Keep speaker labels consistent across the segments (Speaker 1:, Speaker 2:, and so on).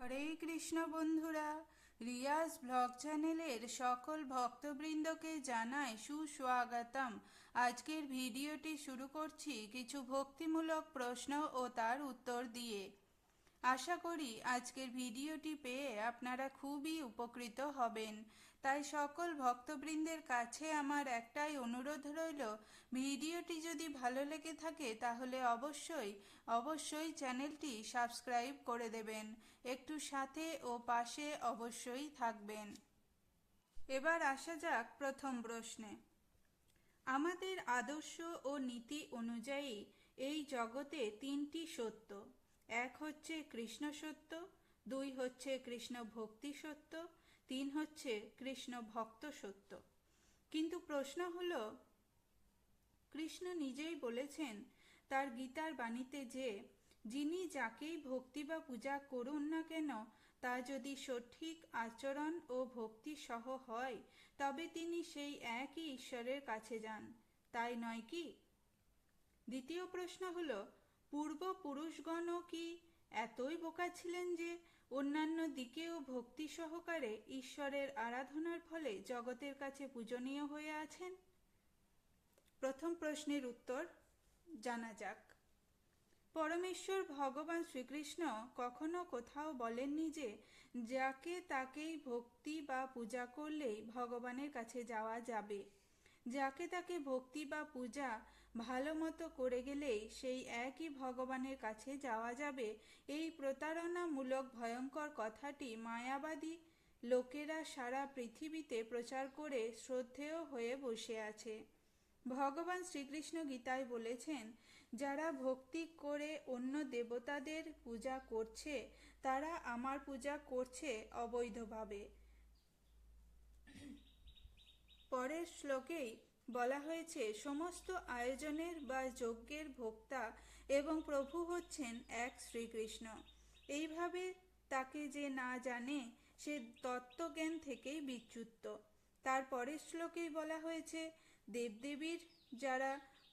Speaker 1: হরে কৃষ্ণ বন্ধুরা, রিয়াজ ব্লগ চ্যানেলের সকল ভক্তবৃন্দকে জানাই সুস্বাগতম। আজকের ভিডিওটি শুরু করছি কিছু ভক্তিমূলক প্রশ্ন ও তার উত্তর দিয়ে। আশা করি আজকের ভিডিওটি পেয়ে আপনারা খুবই উপকৃত হবেন। তাই সকল ভক্তবৃন্দের কাছে আমার একটাই অনুরোধ রইল, ভিডিওটি যদি ভালো লেগে থাকে তাহলে অবশ্যই চ্যানেলটি সাবস্ক্রাইব করে দেবেন। একটু সাথে ও পাশে অবশ্যই থাকবেন। এবার আসা যাক প্রথম প্রশ্নে। আমাদের আদর্শ ও নীতি অনুযায়ী এই জগতে তিনটি সত্য। এক হচ্ছে কৃষ্ণ সত্য, দুই হচ্ছে কৃষ্ণ ভক্তি সত্য, তিন হচ্ছে কৃষ্ণ ভক্ত সত্য। কিন্তু প্রশ্ন হলো, কৃষ্ণ নিজেই বলেছেন তার গীতার বাণীতে যে যিনি যাকেই ভক্তি বা পূজা করুন না কেন তা যদি সঠিক আচরণ ও ভক্তি সহ হয় তবে তিনি সেই একই ঈশ্বরের কাছে যান, তাই নয় কি? দ্বিতীয় প্রশ্ন হলো, পূর্বপুরুষগণও কি এতই বোকা ছিলেন যে অন্যান্য দিকেও ভক্তি সহকারে ঈশ্বরের আরাধনার ফলে জগতের কাছে পূজনীয় হয়ে আছেন? প্রথম প্রশ্নের উত্তর জানা যাক। পরমেশ্বর ভগবান শ্রীকৃষ্ণ কখনো কোথাও বলেননি যে যাকে তাকেই ভক্তি বা পূজা করলেই ভগবানের কাছে যাওয়া যাবে। যাকে তাকে ভক্তি বা পূজা ভালো মতো করে গেলেই সেই একই ভগবানের কাছে যাওয়া যাবে, এই প্রতারণামূলক ভয়ঙ্কর কথাটি মায়াবাদী লোকেরা সারা পৃথিবীতে প্রচার করে শ্রদ্ধেয় হয়ে বসে আছে। ভগবান শ্রীকৃষ্ণ গীতায় বলেছেন, যারা ভক্তি করে অন্য দেবতাদের পূজা করছে তারা আমার পূজা করছে অবৈধভাবে। পরের শ্লোকেই বলা হয়েছে, সমস্ত আয়োজনের বা যজ্ঞের ভোক্তা এবং প্রভু হচ্ছেন এক শ্রীকৃষ্ণ। এইভাবে তাকে যে না জানে সে তত্ত্বজ্ঞান থেকেই বিচ্যুত। তার পরের শ্লোকেই বলা হয়েছে, দেবদেবীর যারা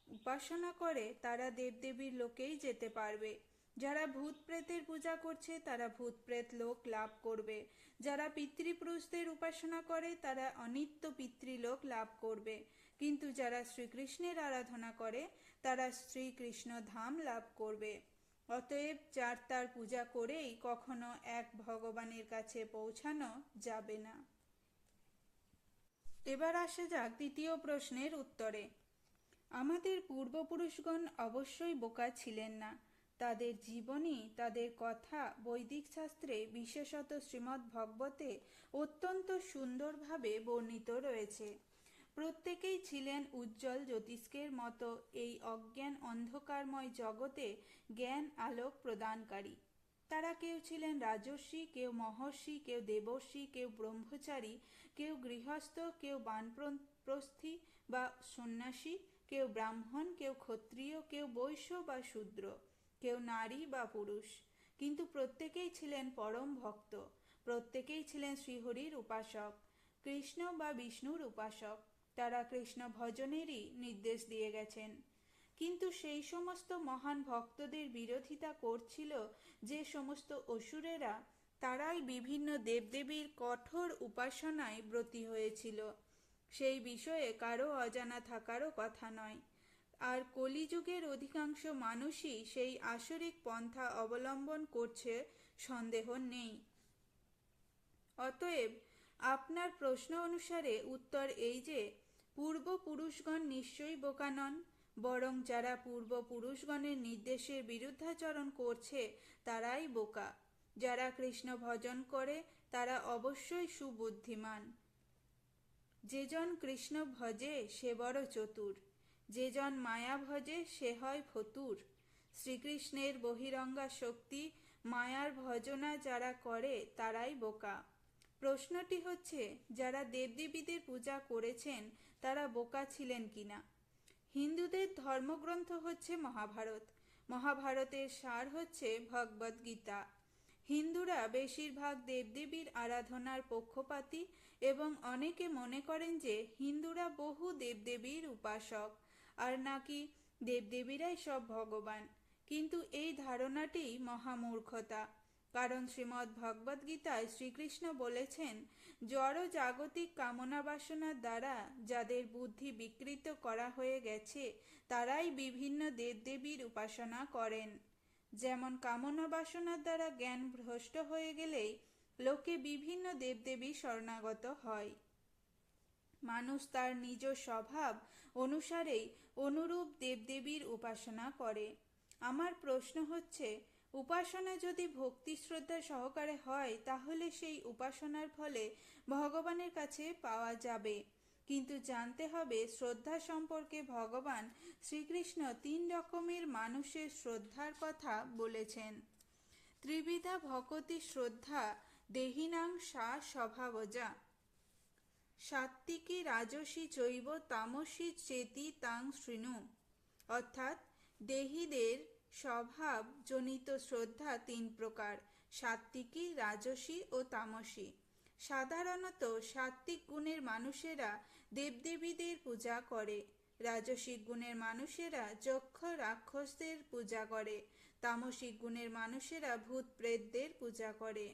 Speaker 1: উপাসনা করে তারা দেবদেবীর লোকেই যেতে পারবে। যারা ভূত প্রেতের পূজা করছে তারা ভূত প্রেত লোক লাভ করবে। যারা পিতৃপুরুষদের উপাসনা করে তারা অনিত্য পিতৃলোক লাভ করবে। কিন্তু যারা শ্রীকৃষ্ণের আরাধনা করে তারা শ্রীকৃষ্ণ ধাম লাভ করবে। অতএব যার তার পূজা করেই কখনো এক ভগবানের কাছে পৌঁছানো যাবে না। এবার আসা যাক দ্বিতীয় প্রশ্নের উত্তরে। আমাদের পূর্বপুরুষগণ অবশ্যই বোকা ছিলেন না। তাদের জীবনী, তাদের কথা বৈদিক শাস্ত্রে বিশেষত শ্রীমদ্ ভগবতে অত্যন্ত সুন্দরভাবে বর্ণিত রয়েছে। প্রত্যেকেই ছিলেন উজ্জ্বল জ্যোতিষ্কের মতো এই অজ্ঞান অন্ধকারময় জগতে জ্ঞান আলোক প্রদানকারী। তারা কেউ ছিলেন রাজর্ষি, কেউ মহর্ষি, কেউ দেবর্ষি, কেউ ব্রহ্মচারী, কেউ গৃহস্থ, কেউ বানপ্রস্থি বা সন্ন্যাসী, কেউ ব্রাহ্মণ, কেউ ক্ষত্রিয়, কেউ বৈশ্য বা শূদ্র, কেউ নারী বা পুরুষ। কিন্তু প্রত্যেকেই ছিলেন পরম ভক্ত, প্রত্যেকেই ছিলেন শ্রীহরির উপাসক, কৃষ্ণ বা বিষ্ণুর উপাসক। তারা কৃষ্ণ ভজনেরই নির্দেশ দিয়ে গেছেন। কিন্তু সেই সমস্ত মহান ভক্তদের বিরোধিতা করছিল যে সমস্ত অসুরেরা, তারাই বিভিন্ন দেবদেবীর কঠোর উপাসনায় ব্রতী হয়েছিল। সেই বিষয়ে কারো অজানা থাকারও কথা নয়। আর কলিযুগের অধিকাংশ মানুষই সেই আসরিক পন্থা অবলম্বন করছে, সন্দেহ নেই। অতএব আপনার প্রশ্ন অনুসারে উত্তর এই যে পূর্বপুরুষগণ নিশ্চয়ই বোকা নন, বরং যারা পূর্বপুরুষগণের নির্দেশের বিরুদ্ধাচরণ করছে তারাই বোকা। যারা কৃষ্ণ ভজন করে তারা অবশ্যই সুবুদ্ধিমান। যেজন কৃষ্ণ ভজে সে বড় চতুর, যেজন মায়া ভজে সে হয় ফতুর। শ্রীকৃষ্ণের বহিরঙ্গা শক্তি মায়ার ভজনা যারা করে তারাই বোকা। প্রশ্নটি হচ্ছে, যারা দেবদেবীদের পূজা করেছেন তারা বোকা ছিলেন কিনা। হিন্দুদের ধর্মগ্রন্থ হচ্ছে মহাভারত। মহাভারতের সার হচ্ছে ভগবদ গীতা। হিন্দুরা বেশিরভাগ দেবদেবীর আরাধনার পক্ষপাতী এবং অনেকে মনে করেন যে হিন্দুরা বহু দেবদেবীর উপাসক আর নাকি দেবদেবীরাই সব ভগবান। কিন্তু এই ধারণাটি মহামূর্খতা। কারণ শ্রীমদ্ ভগবদ গীতায় শ্রীকৃষ্ণ বলেছেন, জড় জাগতিক কামনা বাসনার দ্বারা যাদের বুদ্ধি বিকৃত করা হয়ে গেছে তারাই বিভিন্ন দেবদেবীর উপাসনা করেন। যেমন কামনা বাসনার দ্বারা জ্ঞান ভ্রষ্ট হয়ে গেলেই লোকে বিভিন্ন দেবদেবী শরণাগত হয়। মানুষ তার নিজ স্বভাব অনুসারেই অনুরূপ দেবদেবীর উপাসনা করে। আমার প্রশ্ন হচ্ছে, উপাসনা যদি ভক্তি শ্রদ্ধা সহকারে হয় তাহলে সেই উপাসনার ফলে ভগবানের কাছে পাওয়া যাবে। কিন্তু জানতে হবে, শ্রদ্ধা সম্পর্কে ভগবান শ্রীকৃষ্ণ 3 রকমের মানুষের শ্রদ্ধার কথা বলেছেন। ত্রিবিধা ভকতি শ্রদ্ধা দেহিনাং সা স্বভাবজা, সাত্ত্বিকী রাজসী চৈব তামসী চেতি তাং শৃণু। অর্থাৎ দেহীদের স্বভাব জনিত শ্রদ্ধা 3 প্রকার, সাত্ত্বিকী, রাজসী ও তামসী। সাধারণত সাত্ত্বিক গুণের মানুষেরা দেবদেবীদের পূজা করে, রাজসিক গুণের মানুষেরা যক্ষ রাক্ষসদের পূজা করে, তামসিক গুণের মানুষেরা ভূত প্রেতদের পূজা করে।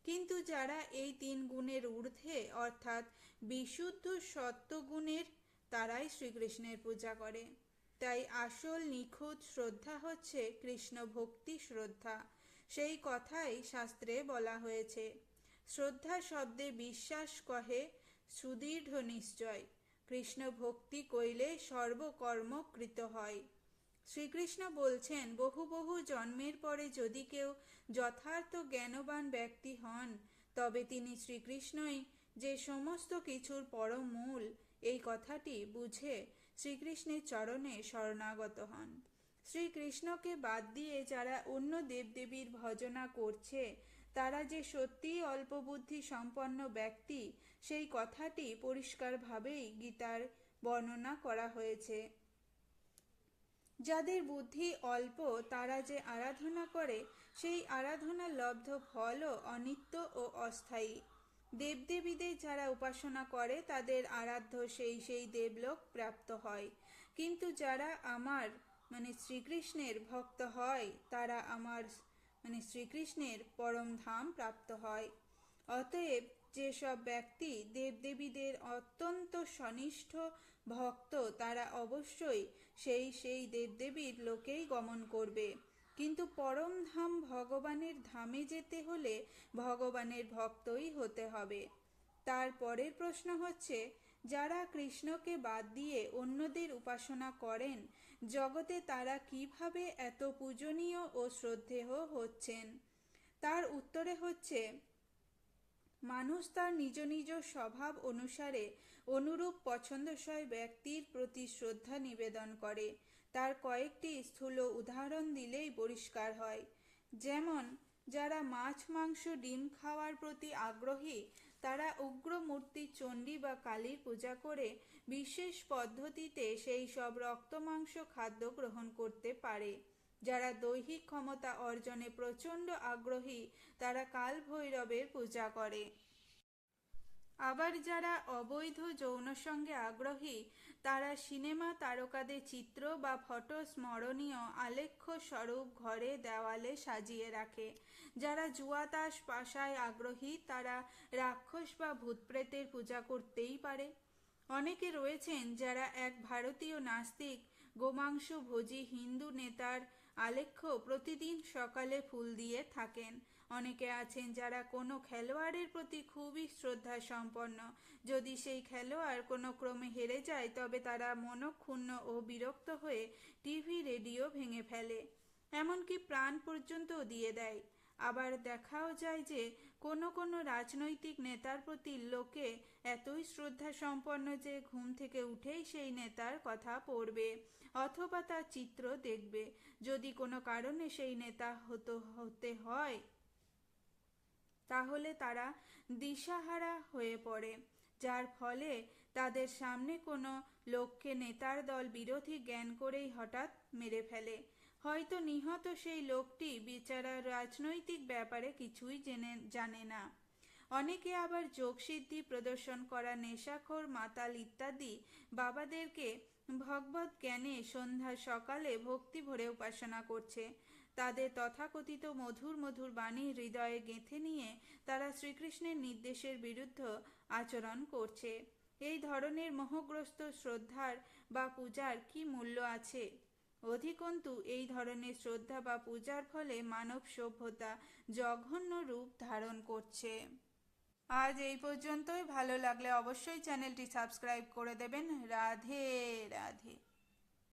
Speaker 1: কিন্তু যারা এই 3 গুণের ঊর্ধ্বে অর্থাৎ বিশুদ্ধ সত্ত্বগুণের, তারাই শ্রীকৃষ্ণের পূজা করে। তাই আসল নিখুঁত শ্রদ্ধা হচ্ছে কৃষ্ণ ভক্তি শ্রদ্ধা। সেই কথাই শাস্ত্রে বলা হয়েছে, শ্রদ্ধা শব্দে বিশ্বাস কহে সুদৃঢ় নিশ্চয়, কৃষ্ণ ভক্তি কইলে সর্বকর্ম কৃত হয়। শ্রীকৃষ্ণ বলছেন, বহু বহু জন্মের পরে যদি কেউ যথার্থ জ্ঞানবান ব্যক্তি হন, তবে তিনি শ্রীকৃষ্ণই যে সমস্ত কিছুর পরম মূল, এই কথাটি বুঝে শ্রীকৃষ্ণের চরণে শরণাগত হন। শ্রীকৃষ্ণকে বাদ দিয়ে যারা অন্য দেবদেবীর ভজনা করছে তারা যে সত্যিই অল্পবুদ্ধি সম্পন্ন ব্যক্তি, সেই কথাটি পরিষ্কারভাবেই গীতার বর্ণনা করা হয়েছে। যাদের বুদ্ধি অল্প তারা যে আরাধনা করে সেই আরাধনার লব্ধ ফলও অনিত্য ও অস্থায়ী। দেবদেবীদের যারা উপাসনা করে তাদের আরাধ্য সেই দেবলোক প্রাপ্ত হয়। কিন্তু যারা আমার শ্রীকৃষ্ণের ভক্ত হয় তারা আমার শ্রীকৃষ্ণের পরম ধাম প্রাপ্ত হয়। অতএব যেসব ব্যক্তি দেবদেবীদের অত্যন্ত সনিষ্ঠ ভক্ত তারা অবশ্যই সেই দেবদেবীর লোকেই গমন করবে। কিন্তু পরম ধাম ভগবানের ধামে যেতে হলে ভগবানের ভক্তই হতে হবে। তার পরের প্রশ্ন হচ্ছে, যারা কৃষ্ণকে বাদ দিয়ে অন্যদের উপাসনা করেন জগতে তারা কিভাবে এত পূজনীয় ও শ্রদ্ধেয় হচ্ছেন? তার উত্তরে হচ্ছে, মানুষ তার নিজ নিজ স্বভাব অনুসারে অনুরূপ পছন্দসই ব্যক্তির প্রতি শ্রদ্ধা নিবেদন করে। তার কয়েকটি স্থূল উদাহরণ দিলেই পরিষ্কার হয়। যেমন, যারা মাছ মাংস ডিম খাওয়ার প্রতি আগ্রহী তারা উগ্র মূর্তি চণ্ডী বা কালীর পূজা করে বিশেষ পদ্ধতিতে সেই সব রক্ত মাংস খাদ্য গ্রহণ করতে পারে। যারা দৈহিক ক্ষমতা অর্জনে প্রচণ্ড আগ্রহী তারা কাল ভৈরবের পূজা করে। আবার যারা অবৈধ যৌন সঙ্গে আগ্রহী তারা সিনেমা তারকাদের চিত্র বা ফটো স্মরণীয় আলেখ্য স্বরূপ ঘরে দেওয়ালে সাজিয়ে রাখে। যারা জুয়া তাস পাশায় আগ্রহী তারা রাক্ষস বা ভূতপ্রেতের পূজা করতেই পারে। অনেকে রয়েছেন যারা এক ভারতীয় নাস্তিক গোমাংস ভোজী হিন্দু নেতার আলেখ্য প্রতিদিন সকালে ফুল দিয়ে থাকেন। অনেকে আছেন যারা কোনো খেলোয়াড়ের প্রতি খুবই শ্রদ্ধা সম্পন্ন, যদি সেই খেলোয়াড় কোনো ক্রমে হেরে যায় তবে তারা মনক্ষুণ্ণ ও বিরক্ত হয়ে টিভি রেডিও ভেঙে ফেলে, এমনকি প্রাণ পর্যন্ত দিয়ে দেয়। আবার দেখাও যায় যে কোনো কোনো রাজনৈতিক নেতার প্রতি লোকে এতই শ্রদ্ধা সম্পন্ন যে ঘুম থেকে উঠেই সেই নেতার কথা পড়বে অথবা তার চিত্র দেখবে। যদি কোনো কারণে সেই নেতা হতে হয় তাহলে তারা দিশাহারা হয়ে পড়ে, যার ফলে তাদের সামনে কোনো লোককে নেতার দল বিরোধী জ্ঞান করেই হঠাৎ মেরে ফেলে। হয়তো নিহত সেই লোকটি বেচারা রাজনৈতিক ব্যাপারে কিছুই জানে না। অনেকে আবার যোগসিদ্ধি প্রদর্শন করা নেশাখোর মাতাল ইত্যাদি বাবাদেরকে ভগবত জ্ঞানে সন্ধ্যা সকালে ভক্তি ভরে উপাসনা করছে। তাদের তথাকথিত মধুর মধুর বাণী হৃদয়ে গেঁথে নিয়ে তারা শ্রীকৃষ্ণের নির্দেশের বিরুদ্ধে আচরণ করছে। এই ধরনের মোহগ্রস্ত শ্রদ্ধার বা পূজার কি মূল্য আছে? অধিকন্তু এই ধরনের শ্রদ্ধা বা পূজার ফলে মানব সভ্যতা জঘন্য রূপ ধারণ করছে। আজ এই পর্যন্তই। ভালো লাগলে অবশ্যই চ্যানেলটি সাবস্ক্রাইব করে দেবেন। রাধে রাধে।